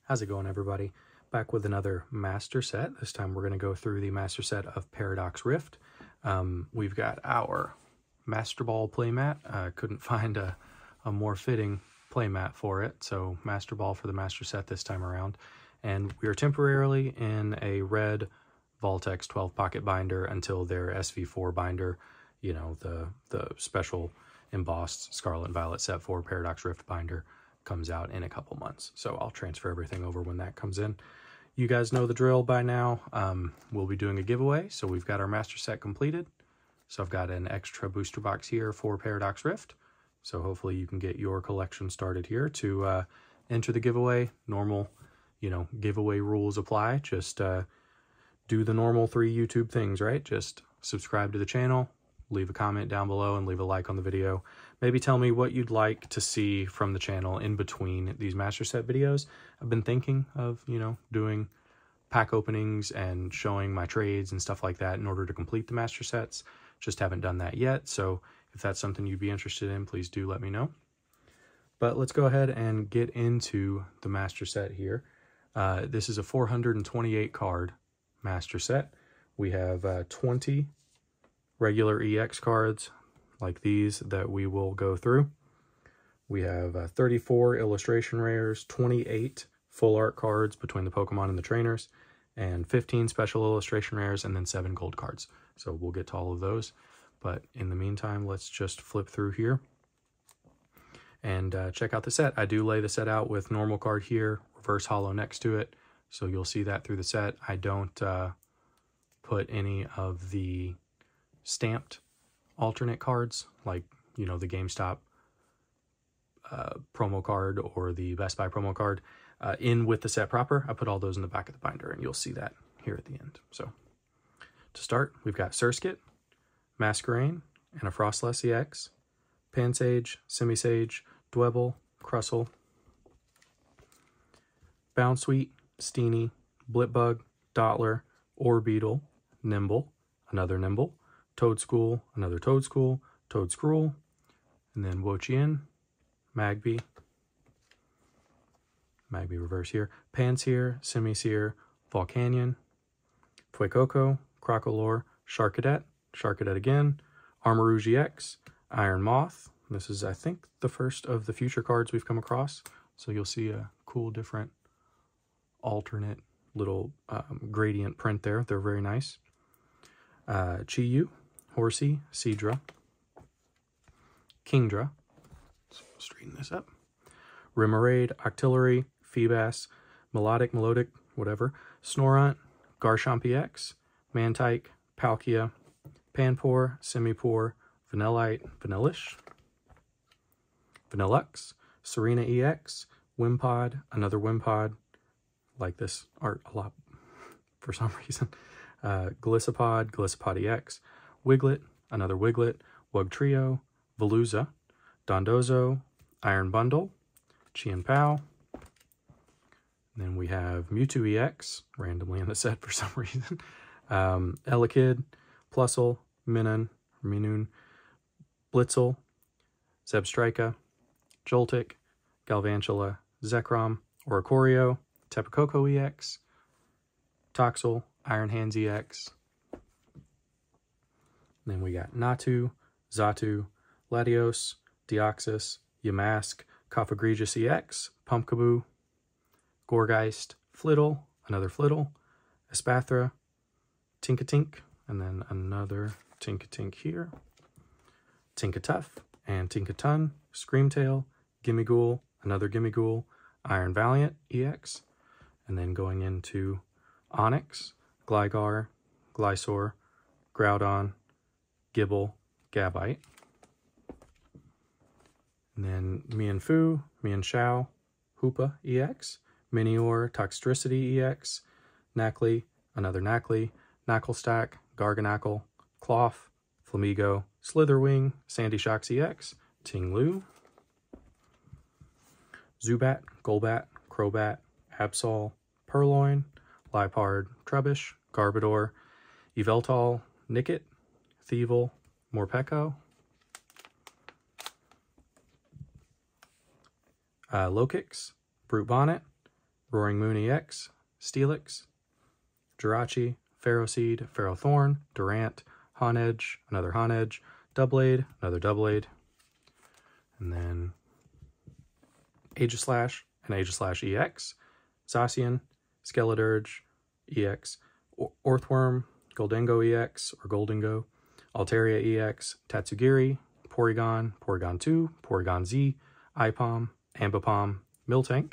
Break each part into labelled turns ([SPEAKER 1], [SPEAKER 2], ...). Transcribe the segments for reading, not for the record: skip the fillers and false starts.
[SPEAKER 1] How's it going, everybody? Back with another master set. This time we're going to go through the master set of Paradox Rift. We've got our Master Ball playmat. Couldn't find a more fitting playmat for it, so Master Ball for the master set this time around. And we are temporarily in a red Vaultex 12 pocket binder until their SV4 binder, you know, the special embossed Scarlet and Violet set 4 Paradox Rift binder, comes out in a couple months. So I'll transfer everything over when that comes in. You guys know the drill by now. We'll be doing a giveaway. So we've got our master set completed. So I've got an extra booster box here for Paradox Rift. So hopefully you can get your collection started here to enter the giveaway. Normal, you know, giveaway rules apply. Just do the normal 3 YouTube things, right? Just subscribe to the channel, leave a comment down below, and leave a like on the video. Maybe tell me what you'd like to see from the channel in between these master set videos. I've been thinking of, you know, doing pack openings and showing my trades and stuff like that in order to complete the master sets. Just haven't done that yet. So if that's something you'd be interested in, please do let me know. But let's go ahead and get into the master set here. This is a 428 card master set. We have 20 regular EX cards like these that we will go through. We have 34 illustration rares, 28 full art cards between the Pokemon and the trainers, and 15 special illustration rares, and then 7 gold cards. So we'll get to all of those. But in the meantime, let's just flip through here and check out the set. I do lay the set out with normal card here, reverse holo next to it. So you'll see that through the set. I don't put any of the stamped alternate cards, like, you know, the GameStop promo card or the Best Buy promo card in with the set proper. I put all those in the back of the binder, and you'll see that here at the end. So to start, we've got Surskit, Masquerain, and a Frostless EX, Pansage, Simisage, Dwebble, Crustle, Bounsweet, Steenie, Blipbug, Dottler, Orbeetle, Nimble, another Nimble, Toedscool, another Toedscool, Toedscruel, and then Wo-Chien, Magby reverse here, Pansear, Simisear, Volcanion, Fuecoco, Crocolore, Sharkadet again, Armarouge EX, Iron Moth. This is, I think, the first of the future cards we've come across. So you'll see a cool, different, alternate little gradient print there. They're very nice. Chi-Yu, Horsey, Seadra, Kingdra, so we'll straighten this up, Remoraid, Octillery, Feebas, Melodic, whatever, Snorunt, Garchomp EX, Mantike, Palkia, Panpour, Simipour, Vanillite, Vanillish, Vanillux, Serena EX, Wimpod, another Wimpod, like this art a lot for some reason, Gliscopod EX, Wiglet, another Wiglet, Wugtrio, Veluza, Dondozo, Iron Bundle, Chien-Pao. Then we have Mewtwo EX, randomly in the set for some reason, Elekid, Plusle, Minun, Blitzel, Zebstrika, Joltik, Galvantula, Zekrom, Oricorio, Tapu Koko EX, Toxel, Iron Hands EX. Then we got Natu, Xatu, Latios, Deoxys, Yamask, Cofagrigus EX, Pumpkaboo, Gourgeist, Flittle, another Flittle, Espathra, Tinkatink, and then another Tinkatink here, Tinkatuff, and Tinkatun, Screamtail, Gimmighoul, another Gimmighoul, Iron Valiant EX, and then going into Onix, Gligar, Glysaur, Groudon, Gibble, Gabite. And then Mienfoo, Mienshao, Hoopa EX, Minior, Toxtricity EX, Nacli, another Nacli, Knacklestack, Garganacl, Cloth, Flamigo, Slitherwing, Sandyshox EX, Tinglu, Zubat, Golbat, Crobat, Absol, Purloin, Liepard, Trubbish, Garbodor, Yveltal, Nickit, Thievul, Morpeko, Lokix, Brute Bonnet, Roaring Moon EX, Steelix, Jirachi, Ferroseed, Ferrothorn, Durant, Honedge, another Honedge, Doublade, another Doublade, and then Aegislash and Aegislash EX, Zacian, Skeledirge EX, Orthworm, Goldengo EX or Goldengo, Altaria EX, Tatsugiri, Porygon, Porygon 2, Porygon Z, Ipom, Ambipom, Miltank,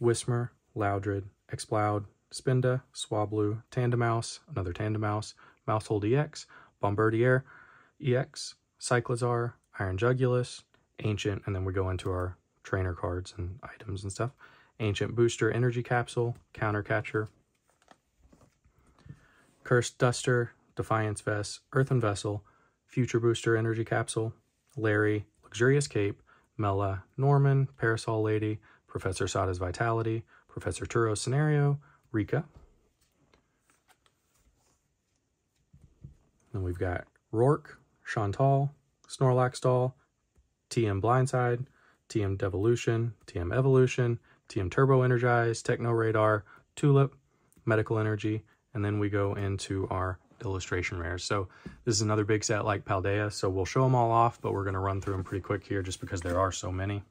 [SPEAKER 1] Whismur, Loudred, Exploud, Spinda, Swablu, Tandemaus, another Tandemaus, Mousehold EX, Bombardier EX, Cyclizar, Iron Jugulus, Ancient, and then we go into our trainer cards and items and stuff. Ancient Booster Energy Capsule, Counter Catcher, Cursed Duster, Defiance Vest, Earthen Vessel, Future Booster Energy Capsule, Larry, Luxurious Cape, Mela, Norman, Parasol Lady, Professor Sada's Vitality, Professor Turo's Scenario, Rika. Then we've got Rourke, Chantal, Snorlax Doll, TM Blindside, TM Devolution, TM Evolution, TM Turbo Energize, Techno Radar, Tulip, Medical Energy, and then we go into our illustration rares. So this is another big set like Paldea, so we'll show them all off, but we're going to run through them pretty quick here just because there are so many.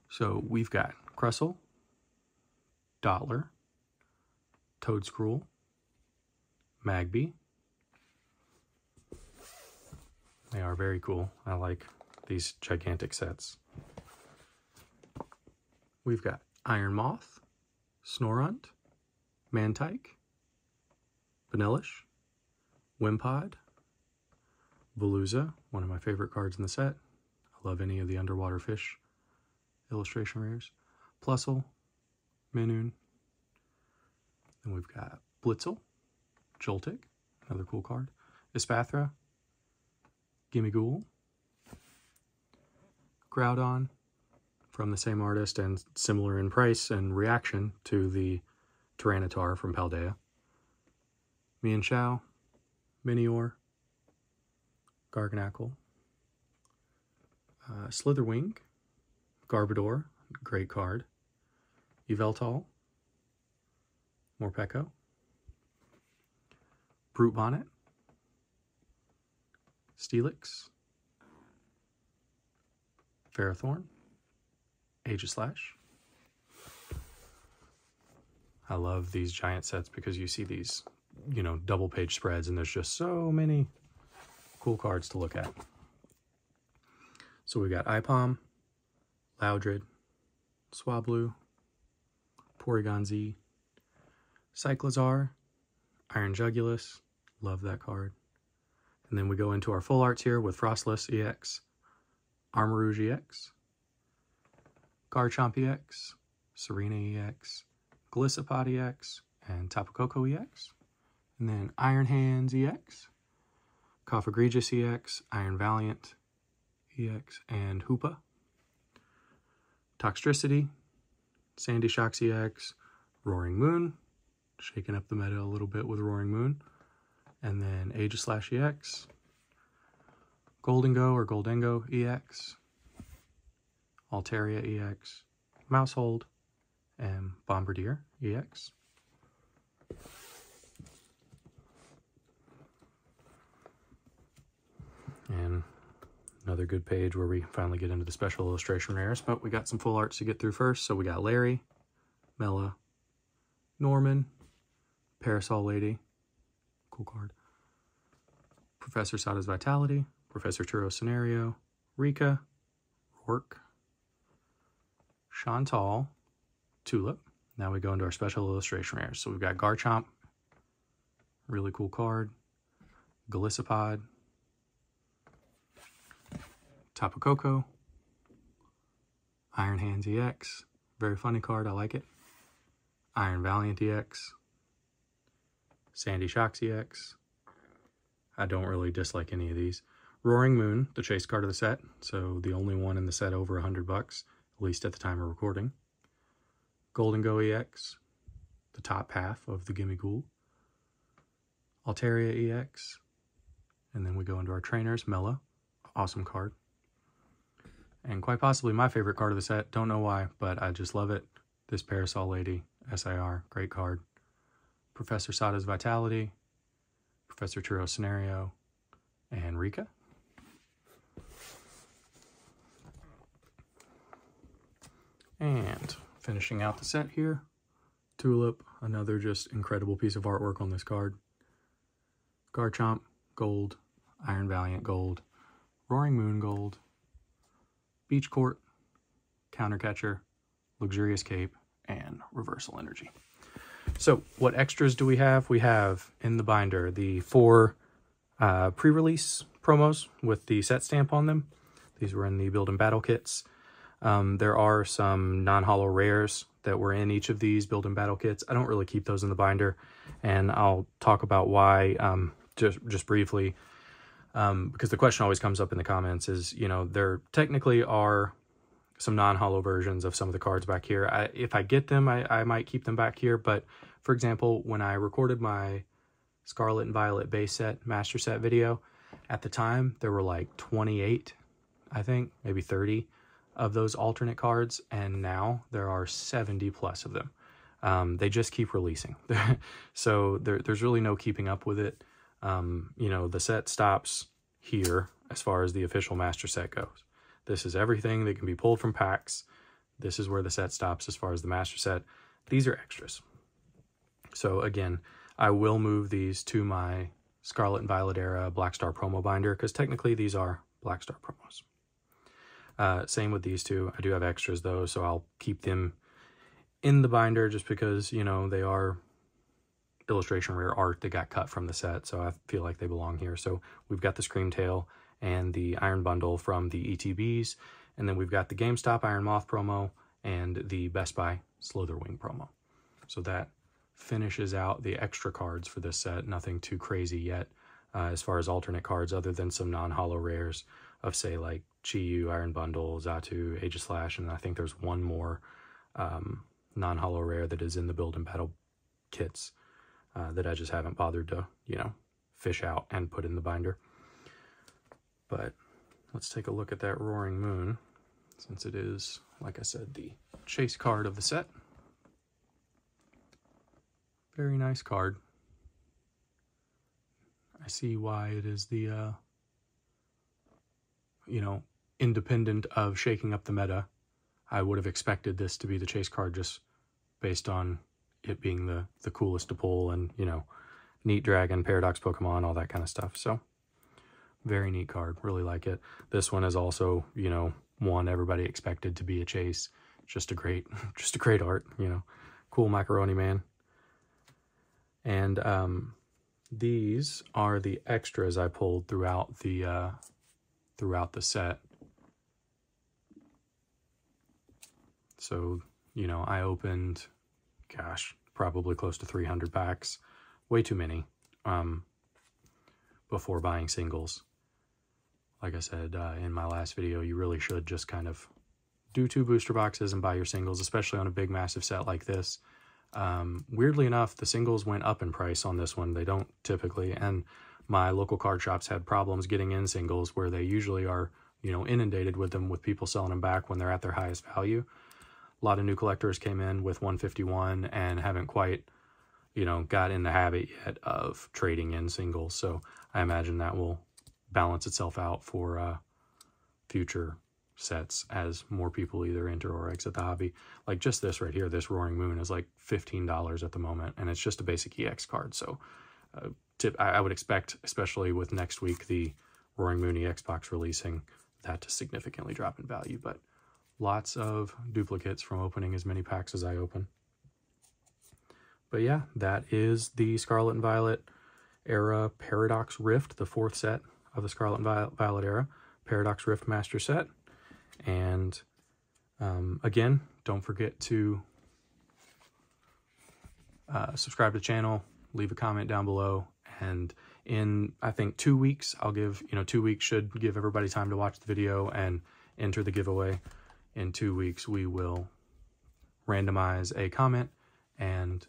[SPEAKER 1] So we've got Crustle, Dottler, Toedscruel, Magby. They are very cool. I like these gigantic sets. We've got Iron Moth, Snorunt, Mantike, Vanillish, Wimpod, Veluza, one of my favorite cards in the set. I love any of the underwater fish illustration rares. Plusle, Minoon. Then we've got Blitzel, Joltik, another cool card. Espathra, Gimmighoul, Groudon, from the same artist and similar in price and reaction to the Tyranitar from Paldea. Mienshao, Minior, Garganacl, Slitherwing, Garbodor, great card, Yveltal, Morpeko, Brute Bonnet, Steelix, Ferrothorn, Aegislash. I love these giant sets because you see these, you know, double page spreads and there's just so many cool cards to look at. So we got Ipom, Loudred, Swablu, Porygon Z, Cyclizar, Iron Jugulus, love that card. And then we go into our full arts here with Frostless EX, Armarouge EX, Garchomp EX, Serena EX, Gliscopod EX, and Tapu Koko EX. And then Iron Hands EX, Cofagrigus EX, Iron Valiant EX, and Hoopa. Toxtricity, Sandy Shocks EX, Roaring Moon, shaking up the meta a little bit with Roaring Moon. And then Aegislash EX, Goldengo or Goldengo EX, Altaria EX, Mousehold, and Bombardier EX. And another good page where we finally get into the special illustration rares, but we got some full arts to get through first. So we got Larry, Mela, Norman, Parasol Lady, cool card, Professor Sada's Vitality, Professor Turo's Scenario, Rika, Rourke, Chantal, Tulip. Now we go into our special illustration rares. So we've got Garchomp, really cool card, Gliscopod, Tapu Koko, Iron Hands EX, very funny card, I like it, Iron Valiant EX, Sandy Shocks EX, I don't really dislike any of these, Roaring Moon, the chase card of the set, so the only one in the set over $100, at least at the time of recording, Goldengo EX, the top half of the Gimmighoul, Altaria EX, and then we go into our trainers, Mela, awesome card. and quite possibly my favorite card of the set. Don't know why, but I just love it. This Parasol Lady, SIR, great card. Professor Sada's Vitality, Professor Turo's Scenario, and Rika. And finishing out the set here, Tulip, another just incredible piece of artwork on this card. Garchomp, gold. Iron Valiant, gold. Roaring Moon, gold. Beach Court, Countercatcher, Luxurious Cape, and Reversal Energy. So what extras do we have? We have in the binder the 4 pre-release promos with the set stamp on them. These were in the Build and Battle kits. There are some non-holo rares that were in each of these Build and Battle kits. I don't really keep those in the binder, and I'll talk about why just briefly, because the question always comes up in the comments is, you know, there technically are some non-holo versions of some of the cards back here. If I get them, I might keep them back here, but for example, when I recorded my Scarlet and Violet base set, master set video, at the time, there were like 28, I think, maybe 30 of those alternate cards, and now there are 70 plus of them. They just keep releasing. So there's really no keeping up with it. You know, the set stops here as far as the official master set goes. This is everything that can be pulled from packs. This is where the set stops as far as the master set. These are extras. So again, I will move these to my Scarlet and Violet era Black Star promo binder, because technically these are Black Star promos. Same with these two. I do have extras though, so I'll keep them in the binder just because, you know, they are illustration rare art that got cut from the set, so I feel like they belong here. So we've got the Screamtail and the Iron Bundle from the ETBs, and then we've got the GameStop Iron Moth promo and the Best Buy Slitherwing promo. So that finishes out the extra cards for this set. Nothing too crazy yet as far as alternate cards, other than some non-holo rares of, say, like Chi-Yu, Iron Bundle, Xatu, Aegislash, and I think there's one more non-holo rare that is in the Build and Battle kits that I just haven't bothered to, you know, fish out and put in the binder. But let's take a look at that Roaring Moon, since it is, like I said, the chase card of the set. Very nice card. I see why it is the, you know, independent of shaking up the meta. I would have expected this to be the chase card just based on it being the coolest to pull, and, you know, neat dragon, paradox Pokemon, all that kind of stuff. So very neat card. Really like it. This one is also, you know, one everybody expected to be a chase. Just a great art, you know. Cool Macaroni Man. And these are the extras I pulled throughout the set. So, you know, I opened, gosh, probably close to 300 packs. Way too many before buying singles. Like I said in my last video, you really should just kind of do 2 booster boxes and buy your singles, especially on a big, massive set like this. Weirdly enough, the singles went up in price on this one. They don't typically, and my local card shops had problems getting in singles where they usually are, you know, inundated with them, with people selling them back when they're at their highest value. A lot of new collectors came in with 151 and haven't quite, you know, got in the habit yet of trading in singles. So I imagine that will balance itself out for future sets as more people either enter or exit the hobby. Like just this right here, this Roaring Moon is like $15 at the moment, and it's just a basic EX card. So I would expect, especially with next week, the Roaring Moon EX box releasing, that to significantly drop in value. But lots of duplicates from opening as many packs as I open. But yeah, that is the Scarlet and Violet era Paradox Rift, the 4th set of the Scarlet and Violet era Paradox Rift Master Set. And again, don't forget to subscribe to the channel, leave a comment down below, and in, I think, 2 weeks, I'll give, you know, 2 weeks should give everybody time to watch the video and enter the giveaway. In 2 weeks, we will randomize a comment and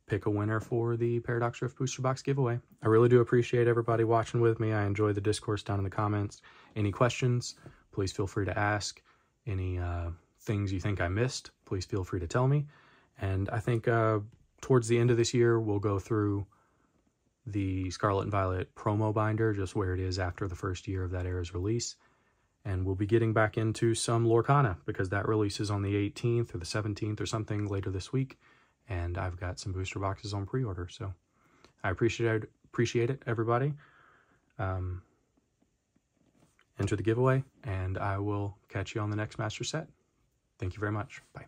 [SPEAKER 1] pick a winner for the Paradox Rift Booster Box giveaway. I really do appreciate everybody watching with me. I enjoy the discourse down in the comments. Any questions, please feel free to ask. Any things you think I missed, please feel free to tell me. And I think towards the end of this year, we'll go through the Scarlet and Violet promo binder, just where it is after the first year of that era's release. And we'll be getting back into some Lorcana, because that releases on the 18th or the 17th or something later this week. And I've got some booster boxes on pre-order, so I appreciate it, everybody. Enter the giveaway, and I will catch you on the next Master Set. Thank you very much. Bye.